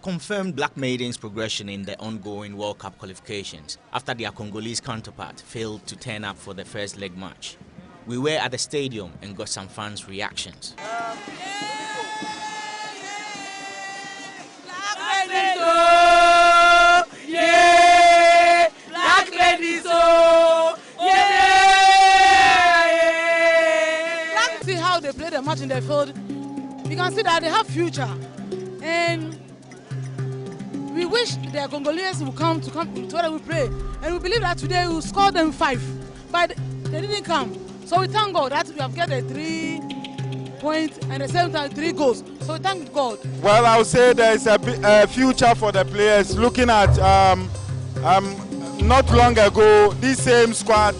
confirmed Black Maidens' progression in the ongoing World Cup qualifications after their Congolese counterpart failed to turn up for the first leg match. We were at the stadium and got some fans' reactions. See how they play the match in the field. You can see that they have future, and we wish the Congolese will come to where we play, and we believe that today we will score them 5, but they didn't come. So we thank God that we have got a 3 points and at the same time 3 goals. So we thank God. Well, I would say there is a future for the players. Looking at not long ago, this same squad,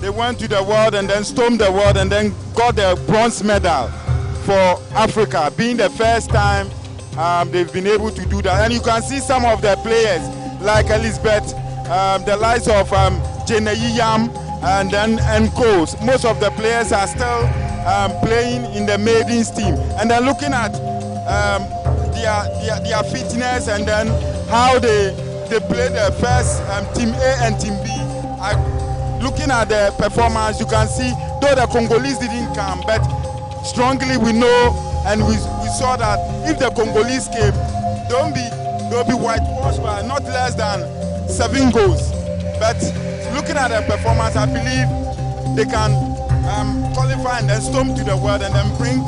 they went to the world and then stormed the world and then got the bronze medal for Africa, being the first time they've been able to do that. And you can see some of the players like Elizabeth, the likes of Jenei Yam and Coles. Most of the players are still playing in the maidens team. And then looking at their fitness and then how they play the first Team A and Team B. Looking at the performance, you can see, though the Congolese didn't come, but strongly we know and we saw that if the Congolese came, they'll be whitewashed by not less than 7 goals. But looking at their performance, I believe they can qualify and then storm to the world and then bring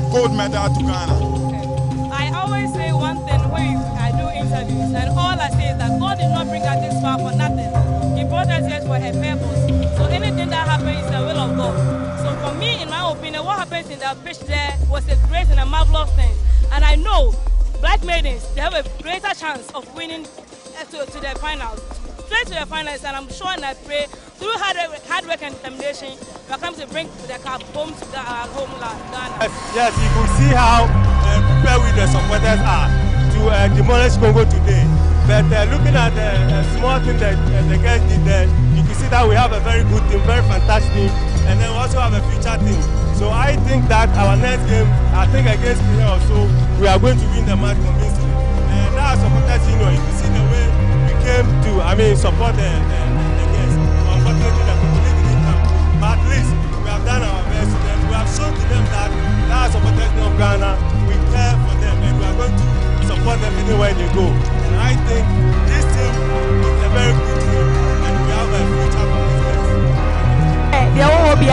gold medal to Ghana. Okay. I always say one thing when I do interviews, and all I say is that God did not bring us this far for nothing. He brought us here for a purpose. So anything that happens is the will of God. So for me, in my opinion, what happens in the pitch there was a great and a marvelous thing. And I know Black Maidens, they have a greater chance of winning to the finals. Straight to the finals, and I'm sure and I pray through hard work and determination, we are coming to bring the cup home to our homeland, Ghana. Yes, you can see how prepared with the supporters are to demolish Congo today. But looking at the small thing that the guys did there, you can see that we have a very good team, very fantastic team, and then we also have a future team. So I think that our next game, I think against Korea also, we are going to win the match convincingly. And now supporters, you can see the way we came to, support the guests. Unfortunately, the Congolese didn't come. But at least we have done our best to them. We have shown to them that our supporters of Ghana, we care for them, and we are going to support them anywhere they go. And I think this team is a very good team, and we have a future for this team. They all be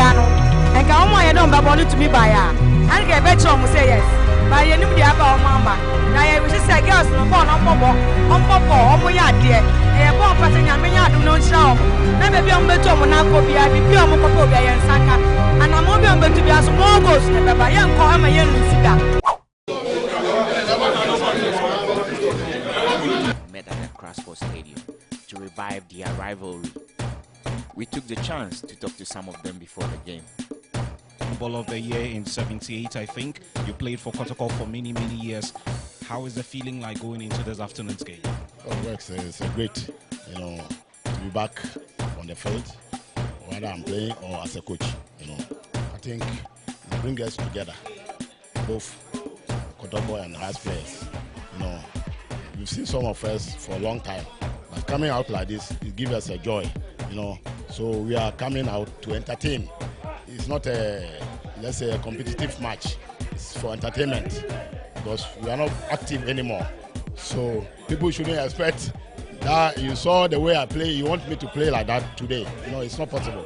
and come on, you don't to me by ya. And get better on say yes. But you know the about mama. Now you just say girls no phone on my dear. A bomb passing and me do not show. Never be on better when I go be I be on Mokobi and Saka. And I'm going to be as more goes never by young call my young Met at the Crossport Stadium to revive their rivalry. We took the chance to talk to some of them before the game. Ball of the year in '78, I think. You played for Kotoko for many years. How is the feeling like going into this afternoon's game? Oh, it's great, to be back on the field, whether I'm playing or as a coach. I think it brings us together, both Kotoko and Hearts players. We've seen some of us for a long time, but coming out like this, it gives us a joy. So we are coming out to entertain. It's not let's say a competitive match. It's for entertainment because we are not active anymore. So people shouldn't expect that you saw the way I play, you want me to play like that today. It's not possible.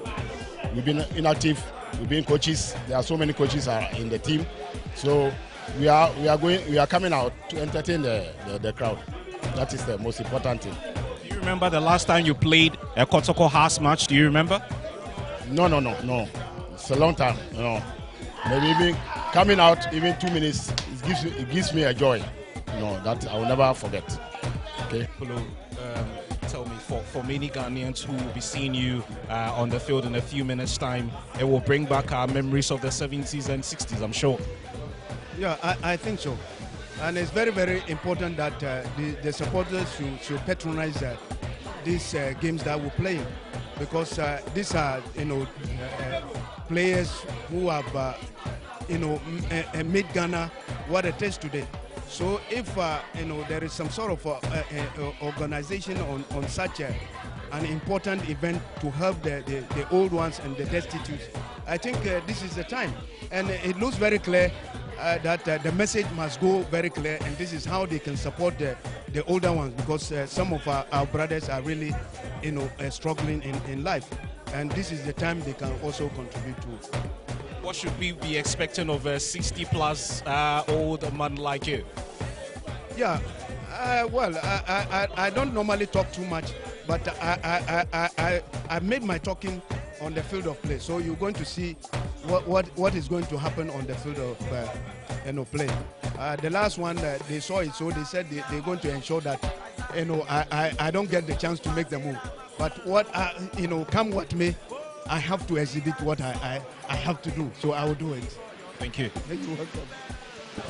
We've been inactive, we've been coaches. There are so many coaches are in the team. So we are coming out to entertain the crowd. That is the most important thing. Do you remember the last time you played a Kotoko Haas match? Do you remember? No. It's a long time, Maybe even coming out, even 2 minutes, it gives me a joy, that I will never forget. Okay. Tell me, for many Ghanaians who will be seeing you on the field in a few minutes' time, it will bring back our memories of the 70s and 60s, I'm sure. Yeah, I think so. And it's very important that the supporters should patronize these games that we're playing, because these are players who have made Ghana what it is today. So if there is some sort of organization on such an important event to help the old ones and the destitute, I think this is the time. And it looks very clear that the message must go very clear, and this is how they can support the older ones, because some of our brothers are really struggling in life, and this is the time they can also contribute to. What should we be expecting of a 60-plus old man like you? Yeah, well, I don't normally talk too much, but I made my talking on the field of play. So you're going to see what is going to happen on the field of play. The last one they saw it, so they said they're going to ensure that I don't get the chance to make the move. But come what may, I have to exhibit what I have to do. So I will do it. Thank you. You're welcome.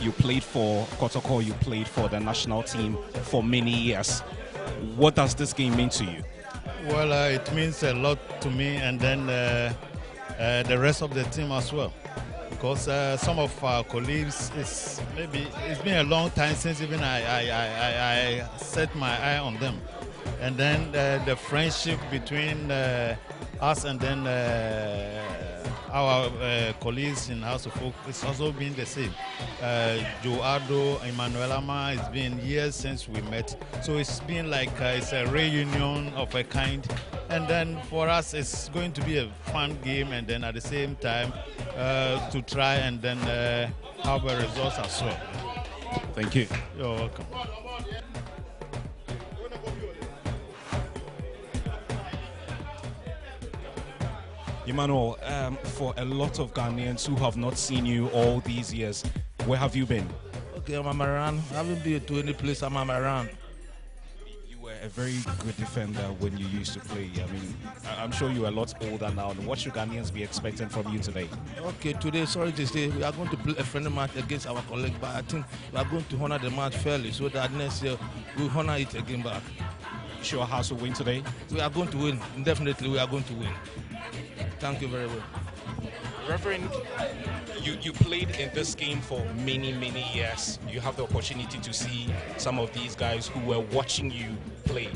You played for Kotoko, you played for the national team for many years. What does this game mean to you? Well, it means a lot to me, and then the rest of the team as well. Because some of our colleagues, it's been a long time since even I set my eye on them. And then the friendship between us and then our colleagues in House of Folk, it's also been the same. Joado, Emmanuel Ama, it's been years since we met. So it's been like it's a reunion of a kind. And then for us, it's going to be a fun game, and then at the same time to try and then have a result as well. Thank you. You're welcome. Emmanuel, for a lot of Ghanaians who have not seen you all these years, where have you been? Okay, I'm around. I haven't been to any place. I'm around. You were a very good defender when you used to play. I mean, I'm sure you're a lot older now. What should Ghanaians be expecting from you today? Okay, today, sorry to say, we are going to play a friendly match against our colleague, but I think we are going to honor the match fairly, so that next year we'll honor it again back. Sure, House will win today? We are going to win. Definitely, we are going to win. Thank you very much. Reverend, you played in this game for many, many years. You have the opportunity to see some of these guys who were watching you play.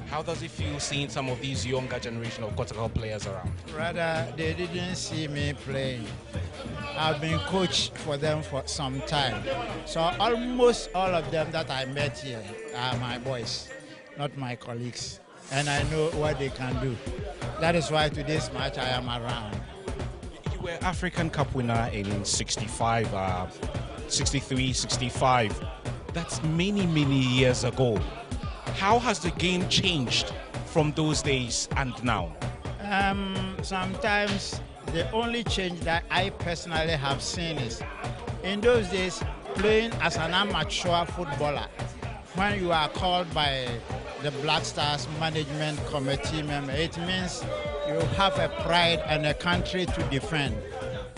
How does it feel seeing some of these younger generation of Kotoko players around? Rather, they didn't see me playing. I've been coach for them for some time. So almost all of them that I met here are my boys, not my colleagues. And I know what they can do. That is why today's match I am around. You were African Cup winner in 65, 63, 65. That's many, many years ago. How has the game changed from those days and now? Sometimes the only change that I personally have seen is in those days playing as an amateur footballer. When you are called by the Black Stars management committee member, it means you have a pride and a country to defend.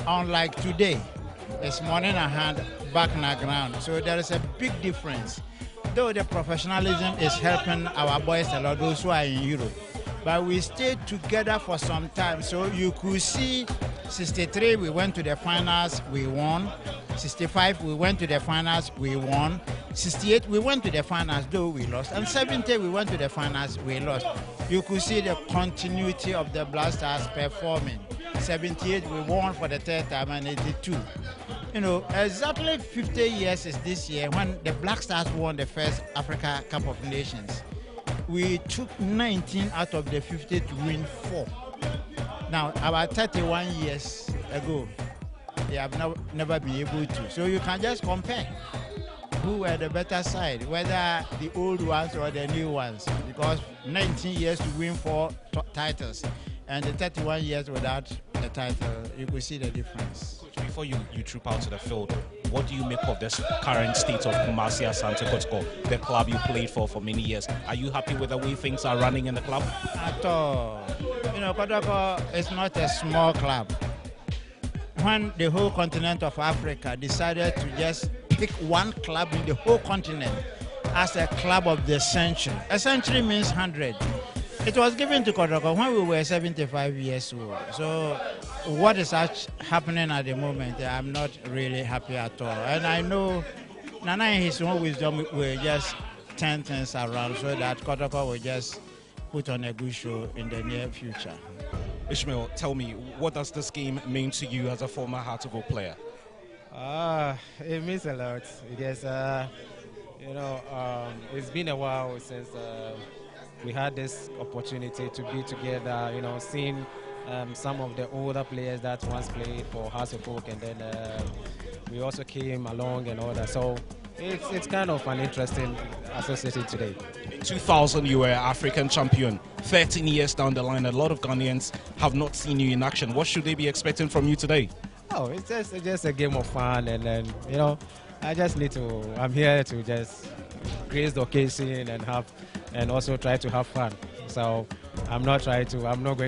Unlike today, it's money in a hand, back in the ground. So there is a big difference. Though the professionalism is helping our boys a lot, those who are in Europe. But we stayed together for some time. So you could see 63, we went to the finals, we won. 65, we went to the finals, we won. 68, we went to the finals, though we lost. And 70, we went to the finals, we lost. You could see the continuity of the Black Stars performing. 78, we won for the third time, and 82. You know, exactly 50 years is this year when the Black Stars won the first Africa Cup of Nations. We took 19 out of the 50 to win 4. Now, about 31 years ago, they have never been able to. So you can just compare who were the better side, whether the old ones or the new ones, because 19 years to win 4 titles and the 31 years without the title, you could see the difference. Coach, before you troop out to the field, what do you make of this current state of Kumasi Asante Kotoko, the club you played for many years? Are you happy with the way things are running in the club? At all. You know, Kotoko is not a small club. When the whole continent of Africa decided to just pick one club in the whole continent as a club of the century. A century means 100. It was given to Kotoko when we were 75 years old. So what is happening at the moment, I'm not really happy at all. And I know Nana in his own wisdom will just turn things around so that Kotoko will just put on a good show in the near future. Ishmael, tell me, what does this game mean to you as a former Hearts of Oak player? It means a lot. It is, it's been a while since we had this opportunity to be together, seeing some of the older players that once played for House of Oak, and then we also came along and all that. So it's kind of an interesting association today. In 2000, you were African champion. 13 years down the line, a lot of Ghanaians have not seen you in action. What should they be expecting from you today? Oh, it's just a game of fun, and then I'm here to just grace the occasion and also try to have fun. So I'm not going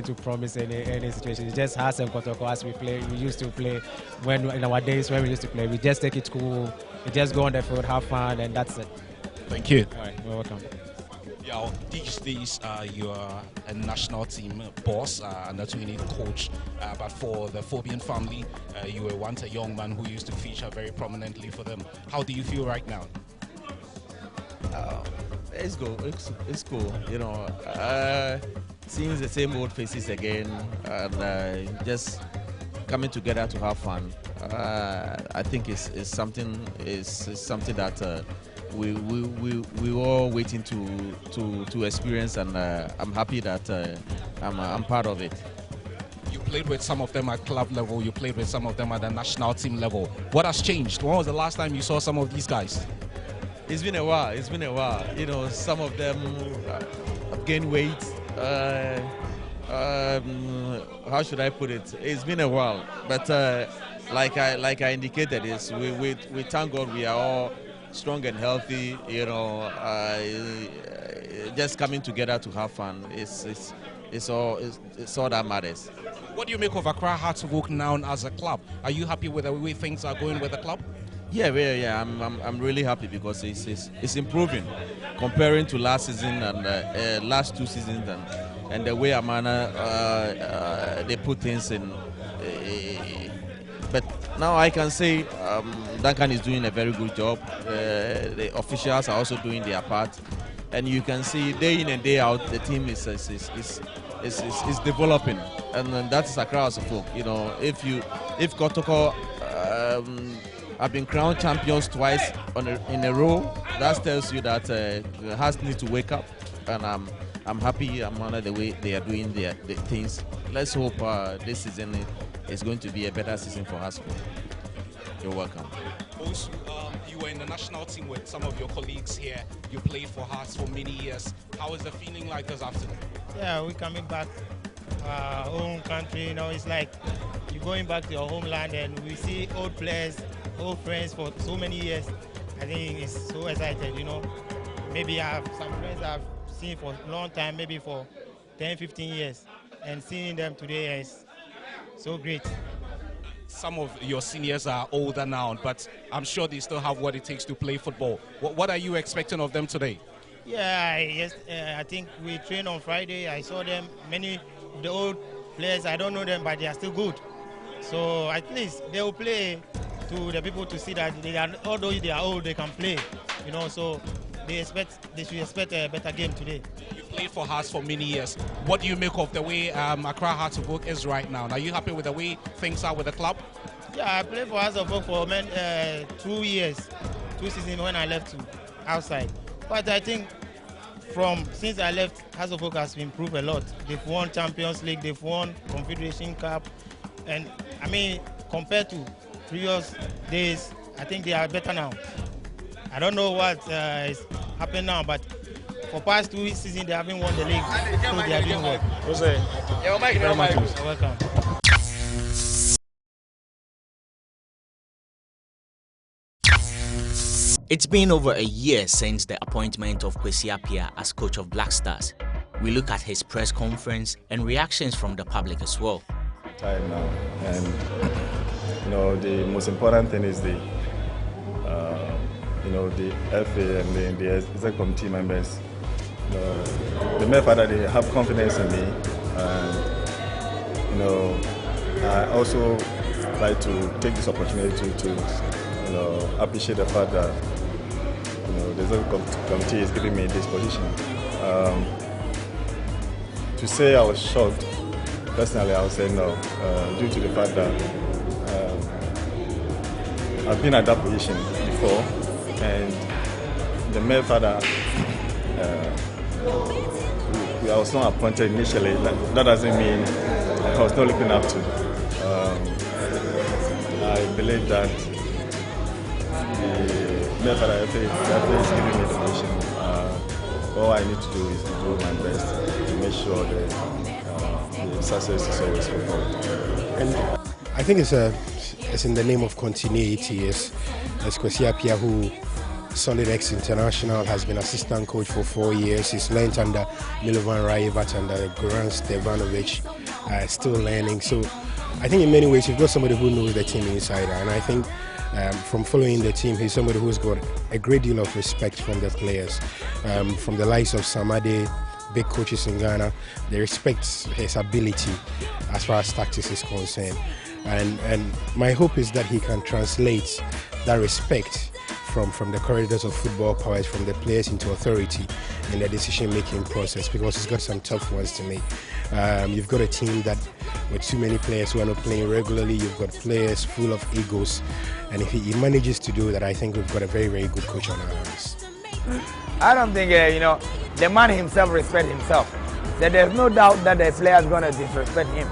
to promise any situation. It's just Haas and Kotoko as we used to play in our days when we used to play. We just take it cool, we just go on the field, have fun, and that's it. Thank you. All right, you're welcome. Yeah, these days you are a national team boss, under 20 coach, but for the Phobian family, you were once a young man who used to feature very prominently for them. How do you feel right now? It's good. It's cool. Seeing the same old faces again, and just coming together to have fun. I think it's something that we all waiting to experience, and I'm happy that I'm part of it. You played with some of them at club level. You played with some of them at the national team level. What has changed? When was the last time you saw some of these guys? It's been a while. Some of them have gained weight. How should I put it? It's been a while, but like I indicated, we thank God we are all strong and healthy. Just coming together to have fun. It's all that matters. What do you make of Accra Hearts of Oak now as a club? Are you happy with the way things are going with the club? Yeah. I'm really happy because it's improving comparing to last season and last 2 seasons, and the way Amana they put things in. But now I can say Duncan is doing a very good job. The officials are also doing their part, and you can see day in and day out the team is developing, and that is Accra House of Oak. If Kotoko have been crowned champions twice in a row, that tells you that Hearts need to wake up, and I'm happy. I'm honored the way they are doing the things. Let's hope this season is going to be a better season for Hearts. You're welcome. Also, you were in the national team with some of your colleagues here. You played for Hearts for many years. How is the feeling like this afternoon? Yeah, we're coming back our home country. It's like you're going back to your homeland, and we see old players, old friends for so many years. I think it's so excited. Maybe I have some friends I've seen for a long time, maybe for 10, 15 years, and seeing them today is so great. Some of your seniors are older now, but I'm sure they still have what it takes to play football. What are you expecting of them today? Yeah, I think we trained on Friday. I saw them, many of the old players, I don't know them, but they are still good. So at least they will play to the people to see that although they are old, they can play. So they should expect a better game today. You played for Hearts for many years. What do you make of the way Accra Hearts of Oak is right now? Are you happy with the way things are with the club? Yeah, I played for Hearts of Oak for 2 years, 2 seasons when I left to outside. But I think since I left, Hearts of Oak has improved a lot. They've won Champions League, they've won Confederation Cup, and compared to previous days, I think they are better now. I don't know what is happening now, but for past 2 seasons they haven't won the league, so they are doing well. You're welcome. It's been over a year since the appointment of Kwesi Appiah as coach of Black Stars. We look at his press conference and reactions from the public as well. Time now, and the most important thing is the FA and the executive committee members. The mere fact that they have confidence in me, and I also like to take this opportunity to appreciate the fact that the executive committee is giving me this position. To say I was shocked, personally, I would say no, due to the fact that I've been at that position before, and the mere fact that I was not appointed initially, that doesn't mean I was not looking up to. I believe that the mere fact that FA is giving me the position, all I need to do is to do my best to make sure that the success is always fulfilled. And I think it's in the name of continuity. As Kwesi Appiah, who solid ex-international, has been assistant coach for 4 years. He's learned under Milovan Rajevac and Goran Stevanovic, still learning. So I think in many ways you've got somebody who knows the team inside, and I think from following the team, he's somebody who's got a great deal of respect from the players, from the likes of Samade, big coaches in Ghana. They respect his ability as far as tactics is concerned, and my hope is that he can translate that respect from the corridors of football powers, from the players into authority in the decision-making process, because he's got some tough ones to make. You've got a team that with too many players who are not playing regularly, you've got players full of egos, and if he manages to do that, I think we've got a very, very good coach on our hands. I don't think, the man himself respects himself. That there's no doubt that the player is going to disrespect him.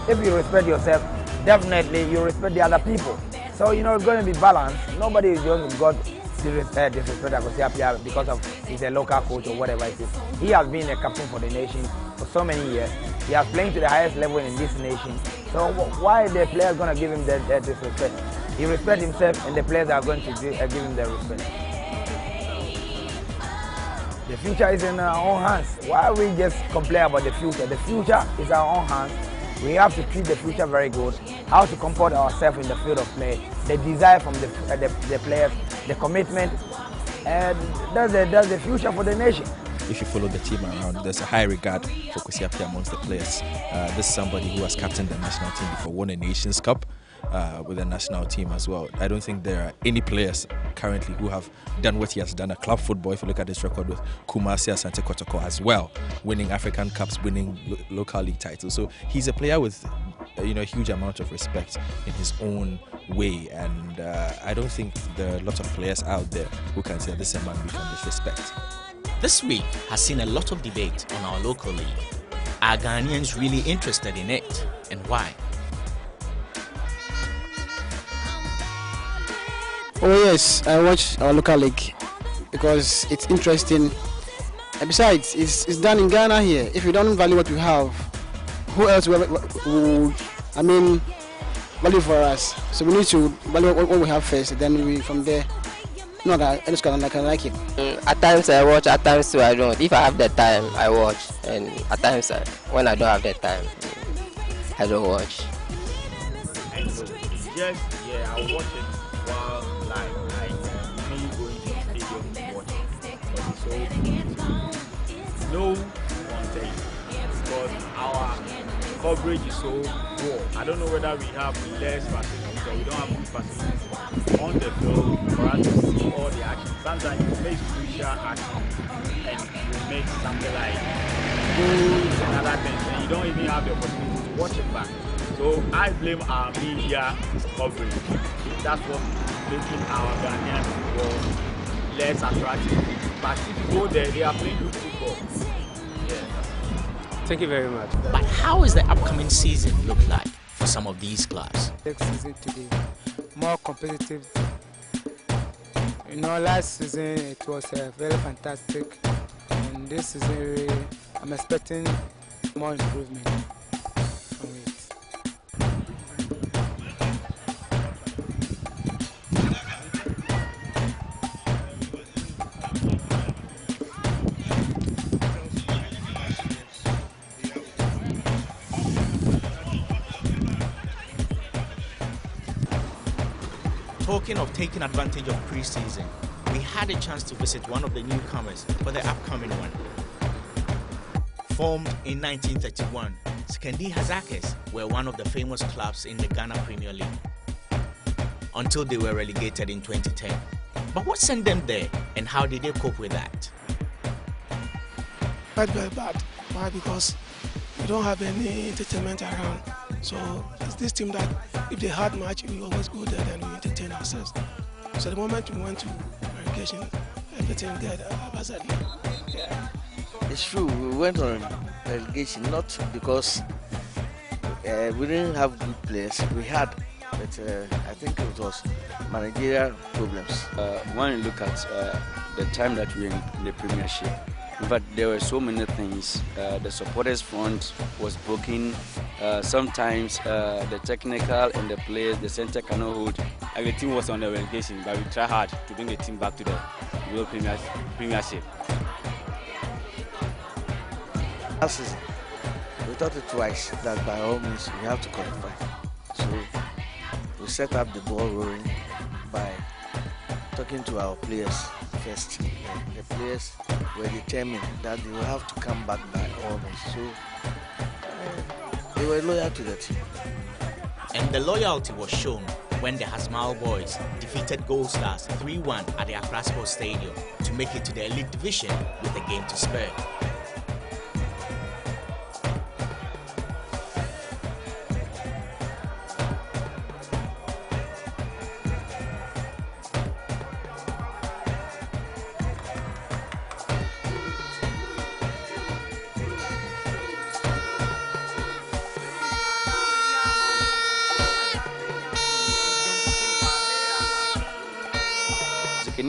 If you respect yourself, definitely you respect the other people. So, it's going to be balanced. Nobody is going to got disrespect Kwesi Appiah because of he's a local coach or whatever it is. He has been a captain for the nation for so many years. He has played to the highest level in this nation. So why the players going to give him that disrespect? He respects himself, and the players are going to give him the respect. The future is in our own hands. Why we just complain about the future? The future is our own hands. We have to treat the future very good. How to comport ourselves in the field of play. The desire from the players, the commitment, and that's the future for the nation. If you follow the team around, there's a high regard for Kwesi Appiah amongst the players. This is somebody who has captained the national team before, won a Nations Cup with the national team as well. I don't think there are any players currently who have done what he has done at club football. If you look at his record with Kumasi Asante Kotoko as well, winning African Cups, winning local league titles. So he's a player with a huge amount of respect in his own way, and I don't think there are a lot of players out there who can say this is a man we can disrespect. This week has seen a lot of debate on our local league. Are Ghanaians really interested in it, and why? Oh yes, I watch our local league because it's interesting. And besides, it's done in Ghana here. If you don't value what we have, who else will value for us? So we need to value what we have first, then we from there. No, I just can like it. At times I watch, at times I don't. If I have the time, I watch, and at times when I don't have the time, I don't watch. Yes, yeah, I'll watch it while live. Like me going to the stadium to watch it. But it's so no one thing because our coverage is so poor. I don't know whether we have less facilities or we don't have good facilities on the field for us to see all the action. Sometimes you make crucial action and you make something like goals and other things, and you don't even have the opportunity to watch it back. So I blame our media coverage. That's what's making our Ghanaian football less attractive. But if you go there, they are playing good football. Yeah. Thank you very much. But how is the upcoming season look like for some of these clubs? Next season to be more competitive. Last season it was very fantastic, and this season I'm expecting more improvement from it. Talking of taking advantage of pre-season, we had a chance to visit one of the newcomers for the upcoming one. Formed in 1931, Skendi Hasaacas were one of the famous clubs in the Ghana Premier League until they were relegated in 2010. But what sent them there, and how did they cope with that? Quite very bad. Why? Because we don't have any entertainment around. So it's this team that if they had match, we always go there and we entertain ourselves. So the moment we went to relegation, everything get haphazardly. Yeah. It's true, we went on relegation not because we didn't have good players. We had, but I think it was managerial problems. When you look at the time that we were in the Premiership, in fact, there were so many things. The supporters front was broken. Sometimes the technical and the players, the center cannot hold. The team was on the relegation, but we tried hard to bring the team back to the real Premiership. Last season, we thought it twice that by all means we have to qualify. So we set up the ball rolling by talking to our players first. The players were determined that they will have to come back by all means. So they were loyal to the team. And the loyalty was shown when the Hasaacas boys defeated Gold Stars 3-1 at the Accra Sports Stadium to make it to the Elite Division with a game to spare.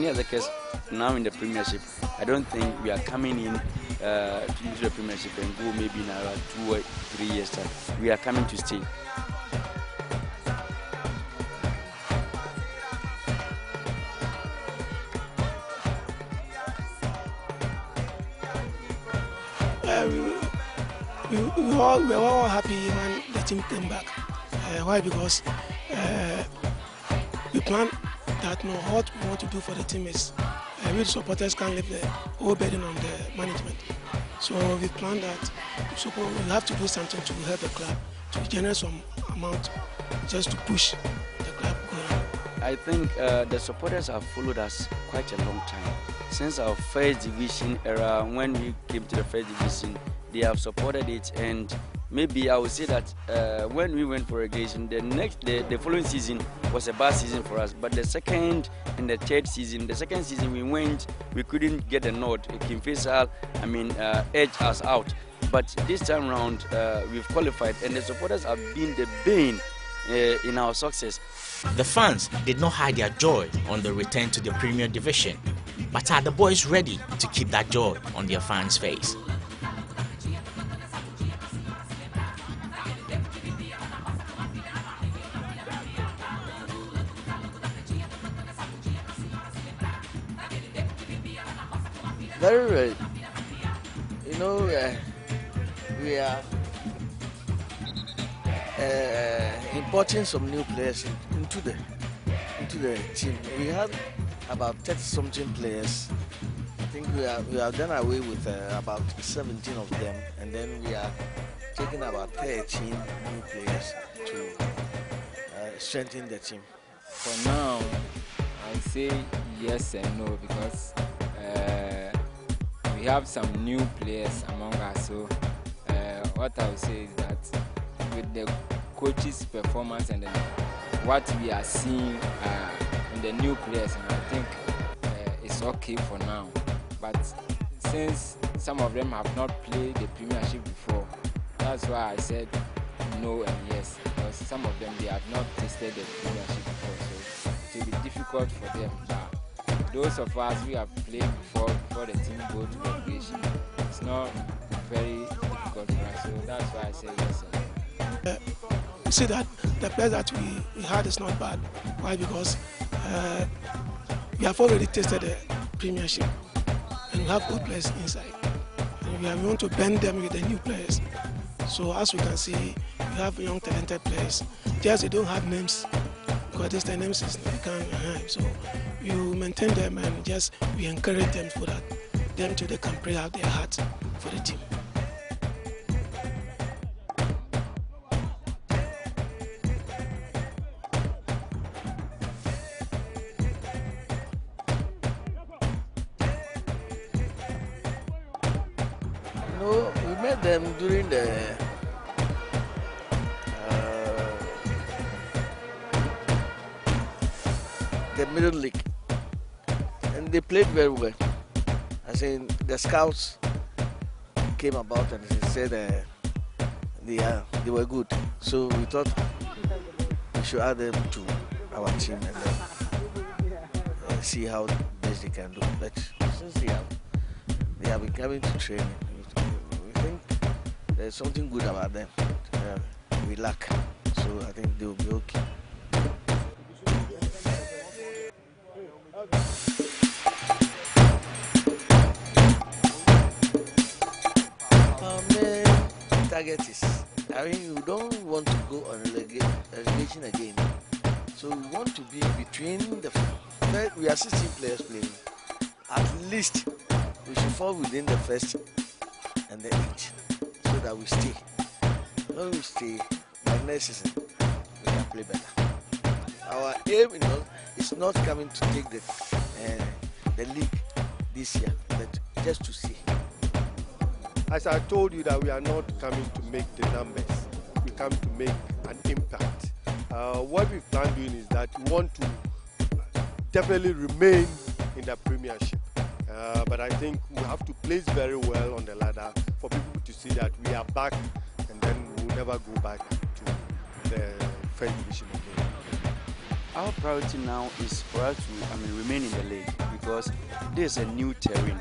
Hasaacas now in the Premiership, I don't think we are coming in into the Premiership and go maybe in around 2 or 3 years time. We are coming to stay. We were all happy when the team came back. Why? Because we planned that what we want to do for the team is we supporters can't leave the whole burden on the management. So we planned that we have to do something to help the club, to generate some amount just to push the club going. I think the supporters have followed us quite a long time. Since our first division era, when we came to the first division, they have supported it, and maybe I would say that when we went for relegation, the following season was a bad season for us. But the second and the third season, the second season we couldn't get a nod. Kim Faisal, edged us out. But this time round, we've qualified, and the supporters have been the bane in our success. The fans did not hide their joy on the return to the Premier Division, but are the boys ready to keep that joy on their fans' face? Very ready. We are importing some new players into the team. We had about 30-something players. I think we have done away with about 17 of them, and then we are taking about 13 new players to strengthen the team. For now, I say yes and no because we have some new players among us. So what I would say is that with the coach's performance and what we are seeing in the new players, and I think it's okay for now. But since some of them have not played the Premiership before, that's why I said no and yes, because some of them, they have not tasted the Premiership before, so it will be difficult for them. But those of us who have played before the team go to relegation, it's not very difficult for us, so that's why I say yes. You see that the players that we had is not bad. Why? Because we have already tasted the Premiership, and we have good players inside. And we want to bend them with the new players. So as we can see, we have young talented players. Just they don't have names, because this the names is we can't. So you maintain them and just we encourage them for that. Them too, they can pray out their heart for the team. No, we met them during the middle league, and they played very well. I think the scouts came about and they said they were good, so we thought we should add them to our team and then see how best they can do. But since they have been coming to training, we think there's something good about them. We lack, so I think they will be okay. Target is, we don't want to go on relegation again. So we want to be between the first, we are 16 players playing. At least we should fall within the first and the 8 so that we stay. When we stay, by next season, we can play better. Our aim is not coming to take the league this year, but just to see. As I told you that we are not coming to make the numbers, we come to make an impact. What we plan doing is that we want to definitely remain in the Premiership. But I think we have to place very well on the ladder for people to see that we are back and then we'll never go back to the first division again. Our priority now is for us to remain in the league because there's a new terrain.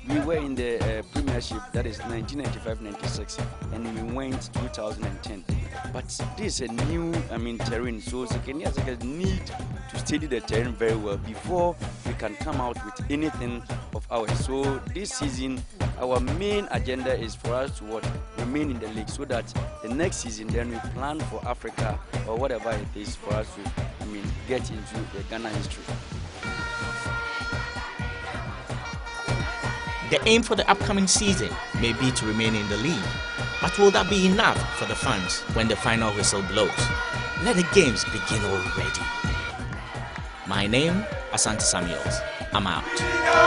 We were in the Premiership, that is 1995-96, and we went 2010. But this is a new, terrain. So Kenyans need to study the terrain very well before we can come out with anything of ours. So this season, our main agenda is for us to remain in the league, so that the next season, then we plan for Africa or whatever it is for us to, get into the Ghana history. The aim for the upcoming season may be to remain in the league, but will that be enough for the fans when the final whistle blows? Let the games begin already. My name, Asante Samuels. I'm out.